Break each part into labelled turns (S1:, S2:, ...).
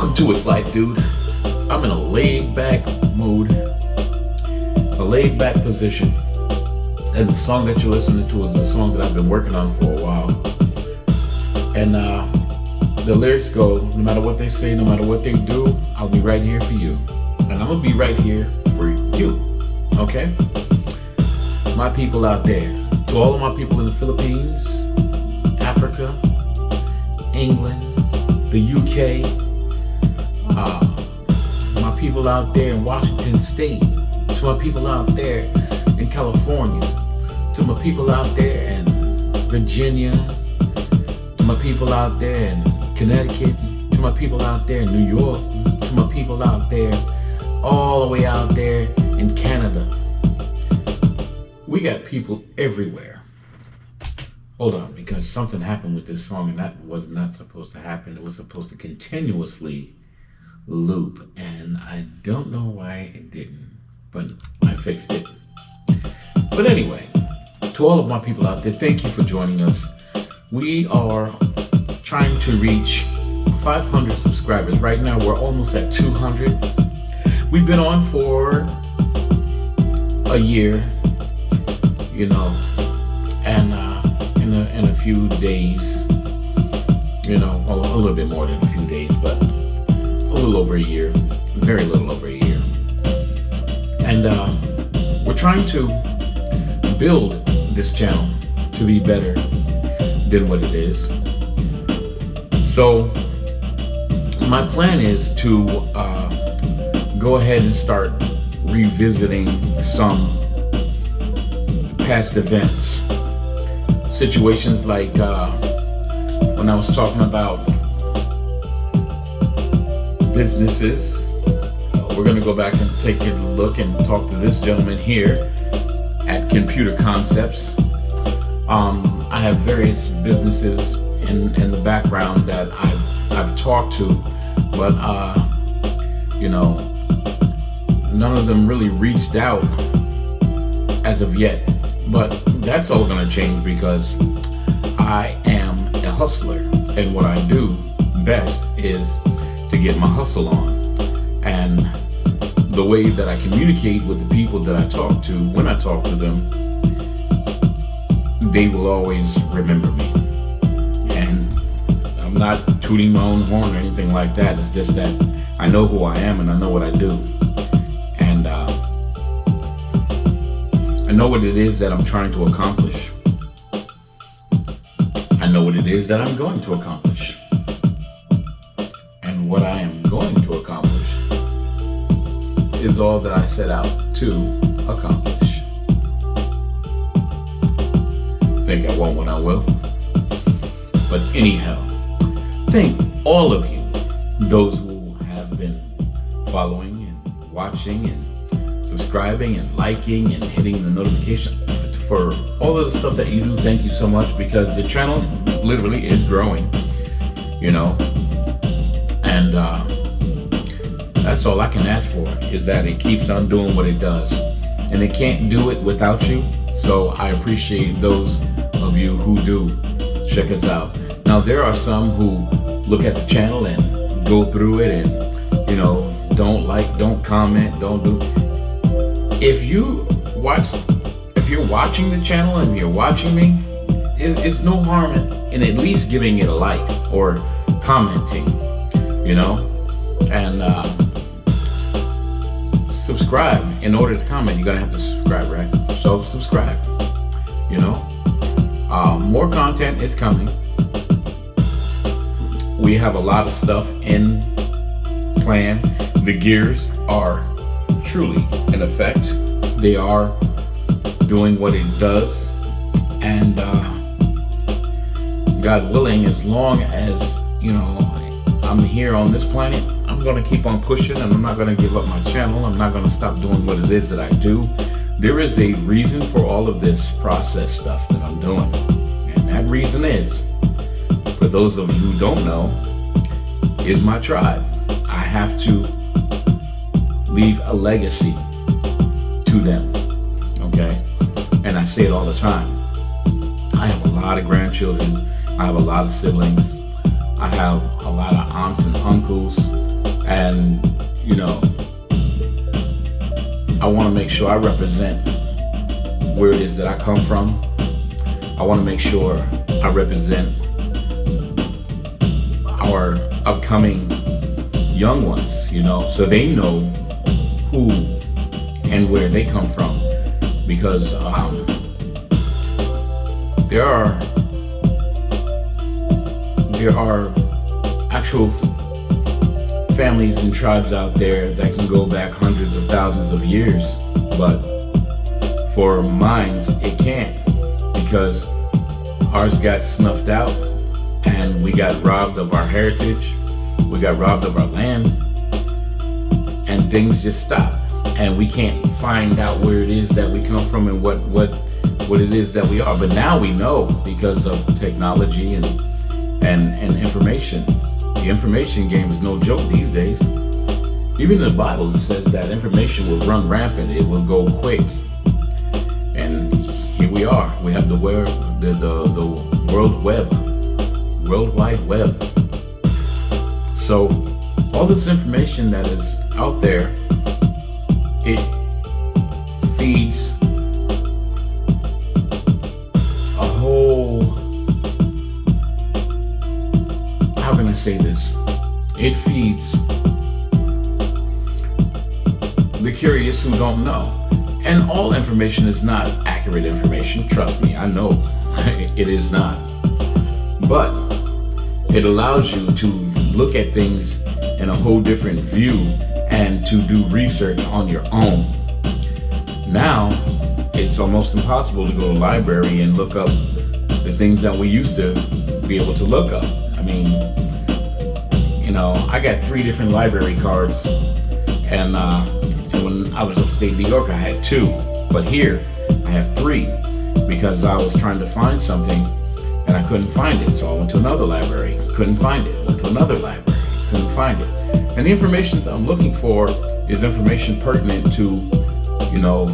S1: Welcome to It's Life, dude. I'm in a laid-back mood, a laid-back position. And the song that you're listening to is a song that I've been working on for a while. And the lyrics go, no matter what they say, no matter what they do, I'll be right here for you. And I'm going to be right here for you. Okay? My people out there, to all of my people in the Philippines, Africa, England, the UK, my people out there in Washington State, to my people out there in California, to my people out there in Virginia, to my people out there in Connecticut, to my people out there in New York, to my people out there, all the way out there in Canada. We got people everywhere. Hold on, because something happened with this song and that was not supposed to happen. It was supposed to continuously loop, and I don't know why it didn't, but I fixed it. But anyway, to all of my people out there, thank you for joining us. We are trying to reach 500 subscribers. Right now, we're almost at 200. We've been on for a year, you know, and in a few days, you know, a little bit more than a few days, but a little over a year, very little over a year. And we're trying to build this channel to be better than what it is. So my plan is to go ahead and start revisiting some past events, situations like when I was talking about businesses. We're going to go back and take a look and talk to this gentleman here at Computer Concepts. I have various businesses in the background that I've talked to, but you know, none of them really reached out as of yet. But that's all going to change because I am a hustler, and what I do best is to get my hustle on. And the way that I communicate with the people that I talk to, when I talk to them, they will always remember me. And I'm not tooting my own horn or anything like that. It's just that I know who I am and I know what I do. And I know what it is that I'm trying to accomplish. I know what it is that I'm going to accomplish. And what I am going to accomplish is all that I set out to accomplish. Think I won't when I will. But anyhow, thank all of you, those who have been following and watching and subscribing and liking and hitting the notification. For all of the stuff that you do, thank you so much, because the channel literally is growing, you know. And that's all I can ask for, is that it keeps on doing what it does. And it can't do it without you. So I appreciate those of you who do check us out. Now there are some who look at the channel and go through it and, you know, don't like, don't comment, don't do. If you're watching the channel and you're watching me, it's no harm in at least giving it a like or commenting, you know, and subscribe. In order to comment, you're gonna have to subscribe, right? So subscribe, you know. More content is coming. We have a lot of stuff in plan. The gears are truly in effect. They are doing what it does, and God willing, as long as, you know, I'm here on this planet, I'm going to keep on pushing, and I'm not going to give up my channel. I'm not going to stop doing what it is that I do. There is a reason for all of this process stuff that I'm doing, and that reason is, for those of you who don't know, is my tribe. I have to leave a legacy to them, okay? And I say it all the time. I have a lot of grandchildren. I have a lot of siblings. I have a lot of aunts and uncles. And, you know, I want to make sure I represent where it is that I come from. I want to make sure I represent our upcoming young ones, you know, so they know who and where they come from. Because there are actual families and tribes out there that can go back hundreds of thousands of years, but for mines it can't, because ours got snuffed out and we got robbed of our heritage, we got robbed of our land, and things just stopped, and we can't find out where it is that we come from and what it is that we are. But now we know, because of technology and information. The information game is no joke these days. Even in the Bible it says that information will run rampant, it will go quick. And here we are. We have the World Wide Web. So all this information that is out there, it feeds a whole, how can I say this? It feeds the curious who don't know. And all information is not accurate information. Trust me, I know it is not. But it allows you to look at things in a whole different view and to do research on your own. Now, it's almost impossible to go to a library and look up the things that we used to be able to look up. I mean, you know, I got 3 different library cards, and when I was upstate New York, I had 2, but here I have 3, because I was trying to find something and I couldn't find it, so I went to another library, couldn't find it, went to another library, couldn't find it. And the information that I'm looking for is information pertinent to, you know,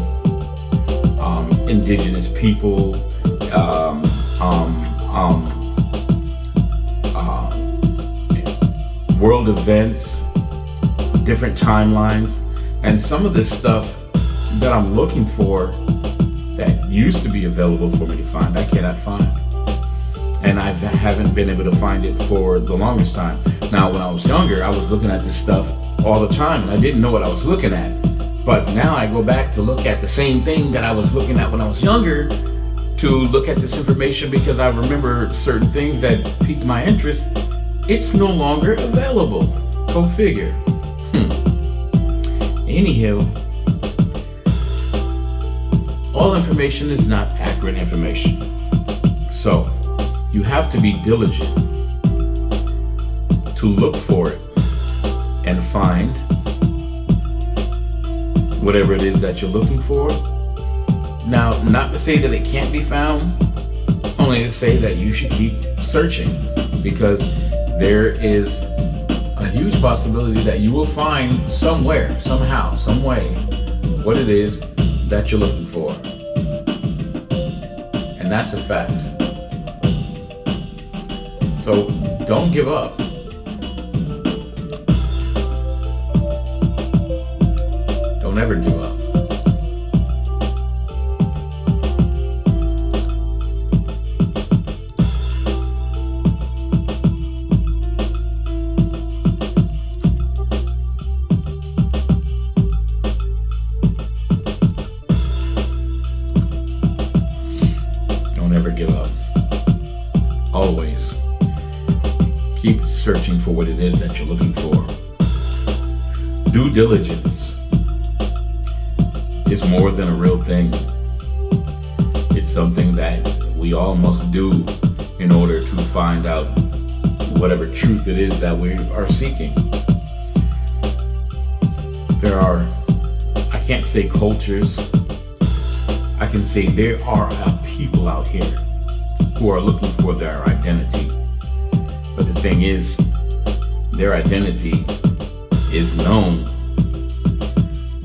S1: indigenous people, world events, different timelines, and some of this stuff that I'm looking for that used to be available for me to find, I cannot find. And I haven't been able to find it for the longest time. Now, when I was younger, I was looking at this stuff all the time, and I didn't know what I was looking at. But now I go back to look at the same thing that I was looking at when I was younger, to look at this information, because I remember certain things that piqued my interest. It's no longer available. Go figure. Anyhow, all information is not accurate information. So you have to be diligent to look for it and find whatever it is that you're looking for. Now, not to say that it can't be found, only to say that you should keep searching, because there is a huge possibility that you will find somewhere, somehow, some way, what it is that you're looking for. And that's a fact. So don't give up. Don't ever give up. Don't ever give up. Always keep searching for what it is that you're looking for. Due diligence is more than a real thing. It's something that we all must do in order to find out whatever truth it is that we are seeking. There are, I can't say cultures, I can say there are people out here who are looking for their identity. But the thing is, their identity is known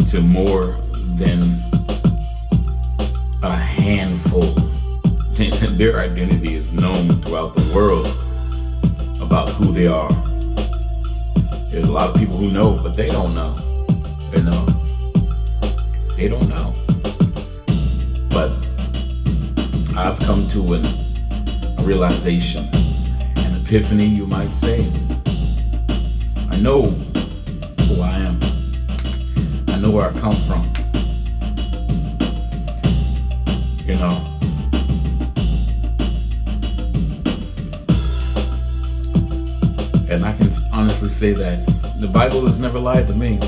S1: to more than a handful. Their identity is known throughout the world about who they are. There's a lot of people who know, but they don't know. You know, they don't know. But I've come to a realization, an epiphany, you might say. I know who I am. I know where I come from. You know. And I can honestly say that the Bible has never lied to me.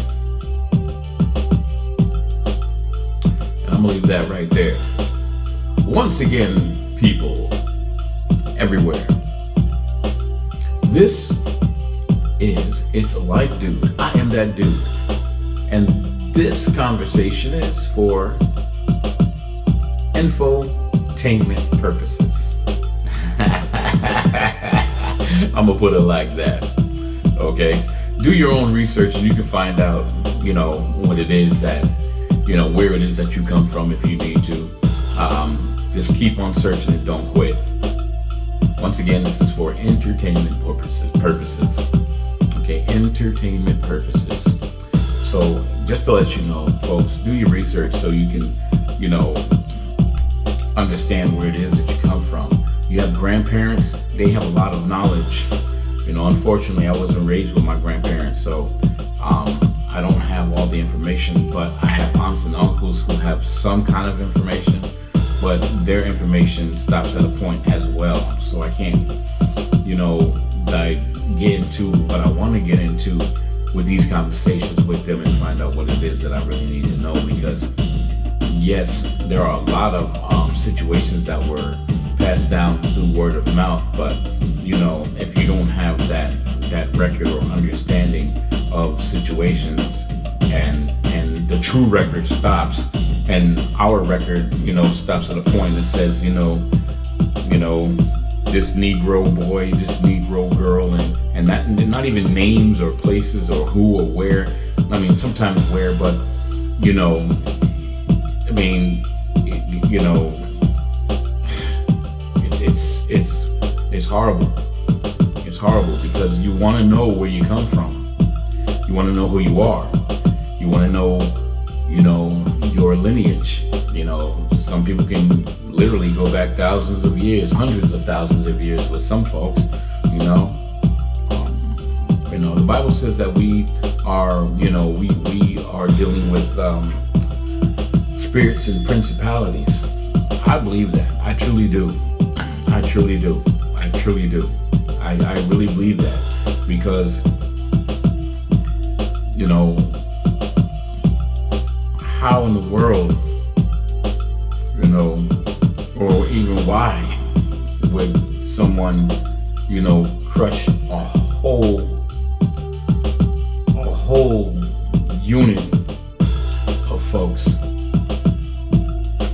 S1: And I'm gonna leave that right there. Once again, people everywhere. This is It's a Life Dude. I am that dude. And this conversation is for infotainment purposes. I'm gonna put it like that. Okay? Do your own research and you can find out, you know, what it is that, you know, where it is that you come from if you need to. Just keep on searching and don't quit. Once again, this is for entertainment purposes. Okay, entertainment purposes. So just to let you know, folks, do your research so you can, you know, understand where it is that you come from. You have grandparents, they have a lot of knowledge. You know, unfortunately, I wasn't raised with my grandparents, so I don't have all the information, but I have aunts and uncles who have some kind of information, but their information stops at a point as well. So I can't, you know, get into what I want to get into with these conversations with them and find out what it is that I really need to know, because yes, there are a lot of situations that were passed down through word of mouth, but you know, if you don't have that record or understanding of situations, and the true record stops, and our record, you know, stops at a point that says, you know, this Negro boy, this Negro girl, and that, not even names or places or who or where. I mean, sometimes where, but you know, I mean, you know, it's horrible. It's horrible because you want to know where you come from. You want to know who you are. You want to know, you know, your lineage. You know, some people can literally go back thousands of years, hundreds of thousands of years with some folks. You know, the Bible says that we are, you know, we are dealing with spirits and principalities. I believe that. I truly do. I truly do. I truly do. I really believe that, because, you know, how in the world, you know, or even why would someone, you know, crush a whole unit of folks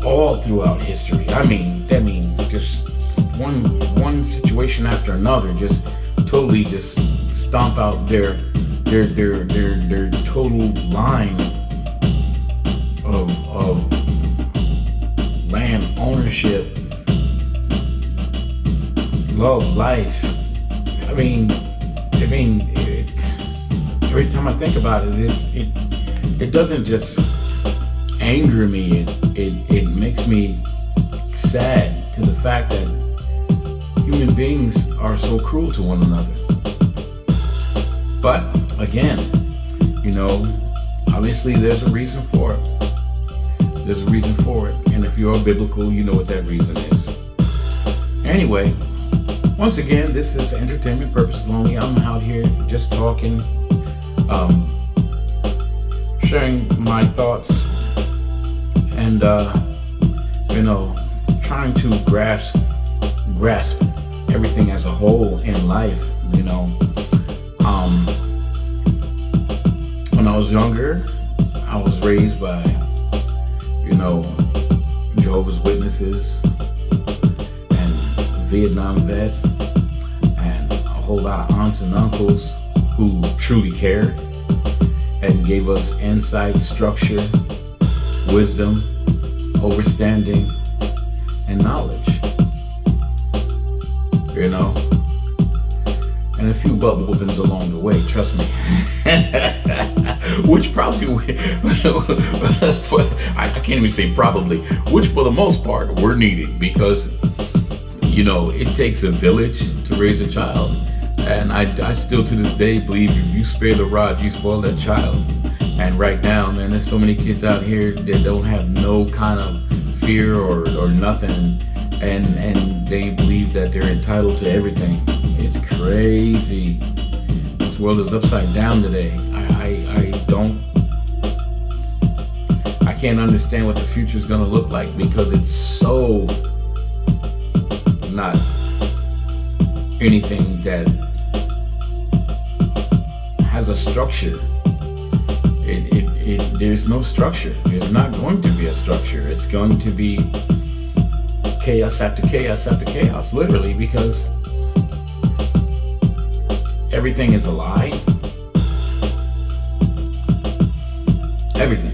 S1: all throughout history? I mean, that means just one situation after another, just totally just stomp out their total line of land ownership, love, life. I mean, every time I think about it, it doesn't just anger me. It makes me sad to the fact that human beings are so cruel to one another. But again, you know, obviously there's a reason for it. There's a reason for it. And if you're biblical, you know what that reason is. Anyway, once again, this is entertainment purposes only. I'm out here just talking, sharing my thoughts, and you know, trying to grasp everything as a whole in life. You know, when I was younger, I was raised by, you know, Jehovah's Witnesses and Vietnam vet, and a whole lot of aunts and uncles who truly cared and gave us insight, structure, wisdom, understanding, and knowledge. You know, and a few butt whoopings along the way, trust me. Which probably, I can't even say probably, which for the most part were needed, because, you know, it takes a village to raise a child. And I still to this day believe if you spare the rod, you spoil that child. And right now, man, there's so many kids out here that don't have no kind of fear or nothing, and they believe that they're entitled to everything. It's crazy. This world is upside down today. I can't understand what the future is gonna look like, because it's so not anything that has a structure. There's no structure. There's not going to be a structure. It's going to be chaos after chaos after chaos, literally, because everything is a lie. Everything.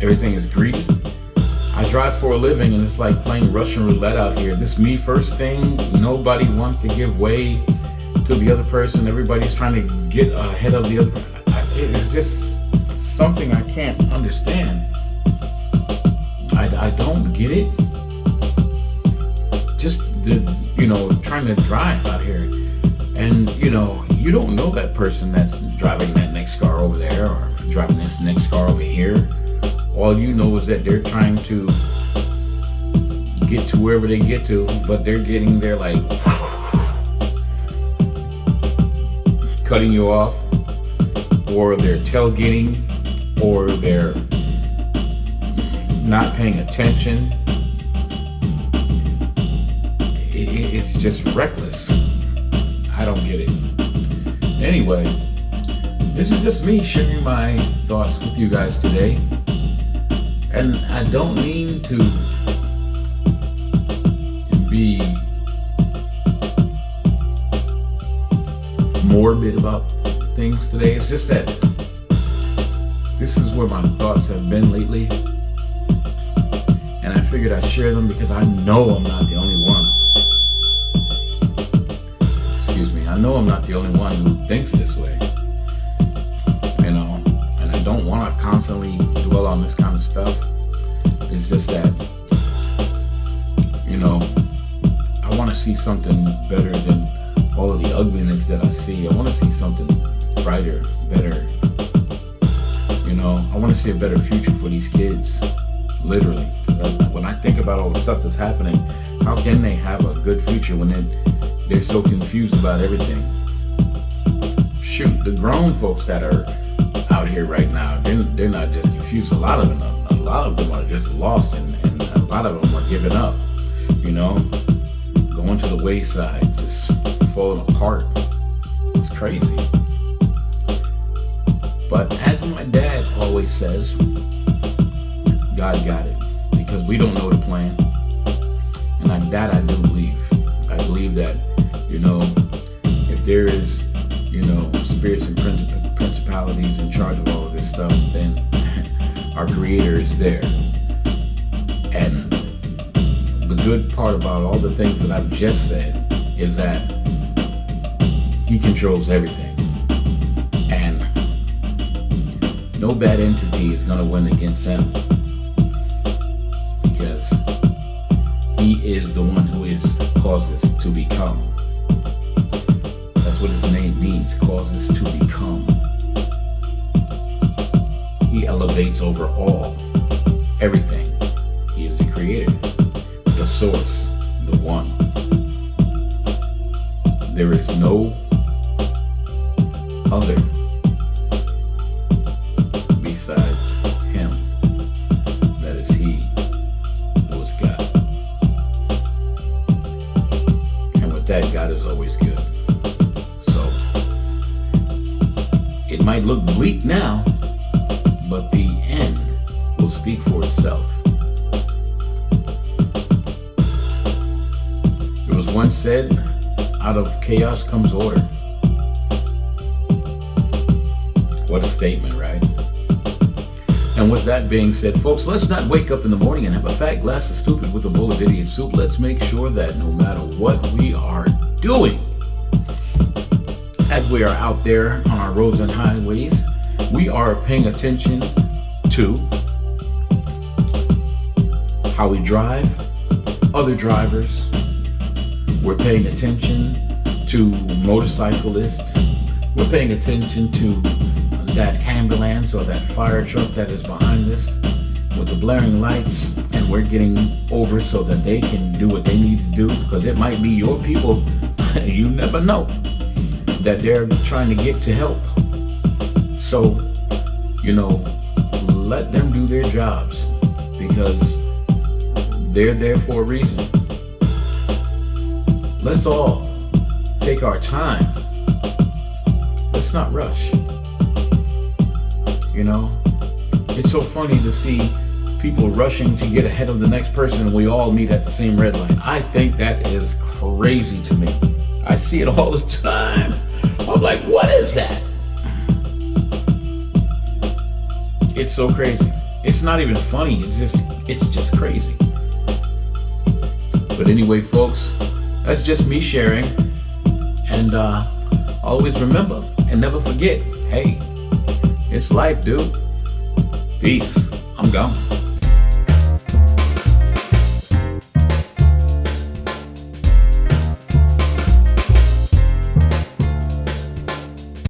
S1: Everything is greedy. I drive for a living, and it's like playing Russian roulette out here. This me first thing, nobody wants to give way to the other person. Everybody's trying to get ahead of the other. It's just something I can't understand. I don't get it. Just trying to drive out here, and you don't know that person that's driving that next car over there or driving this next car over here. All you know is that they're trying to get to wherever they get to, but they're getting there like cutting you off, or they're tailgating, or they're not paying attention. It's just reckless. I don't get it. Anyway, this is just me sharing my thoughts with you guys today. And I don't mean to be morbid about things today. It's just that this is where my thoughts have been lately. And I figured I'd share them because I know I'm not the only one. I know I'm not the only one who thinks this way. And I don't want to constantly dwell on this kind of stuff. It's just that, I want to see something better than all of the ugliness that I see. I want to see something brighter, better. I want to see a better future for these kids, literally. When I think about all the stuff that's happening, how can they have a good future when they're so confused about everything? Shoot, the grown folks that are out here right now, they're not just confused. A lot of them are just lost, and a lot of them are giving up, going to the wayside, just falling apart. It's crazy. But as my dad always says, God got it, because we don't know the plan. And that I do believe. I believe that, if there is, spirits and principalities in charge of all of this stuff, then our Creator is there. And the good part about all the things that I've just said is that He controls everything. And no bad entity is going to win against Him, because He is the one who causes to become. That's what His name means, causes to become. He elevates over all, everything. He is the Creator, the source, the one. There is no other besides Him. That is He who is God. And with that, God is always good. So, it might look bleak now, but the end will speak for itself. It was once said, out of chaos comes order. What a statement, right? And with that being said, folks, let's not wake up in the morning and have a fat glass of stupid with a bowl of idiot soup. Let's make sure that no matter what we are doing, as we are out there on our roads and highways, we are paying attention to how we drive, other drivers. We're paying attention to motorcyclists. We're paying attention to that ambulance or that fire truck that is behind us with the blaring lights, and we're getting over so that they can do what they need to do, because it might be your people. You never know that they're trying to get to help. So, let them do their jobs, because they're there for a reason. Let's all take our time. Let's not rush. It's so funny to see people rushing to get ahead of the next person and we all meet at the same red line. I think that is crazy to me. I see it all the time. I'm like, what is that? It's so crazy. It's not even funny. It's just crazy. But anyway, folks, that's just me sharing. And always remember and never forget, hey, it's life, dude. Peace. I'm gone.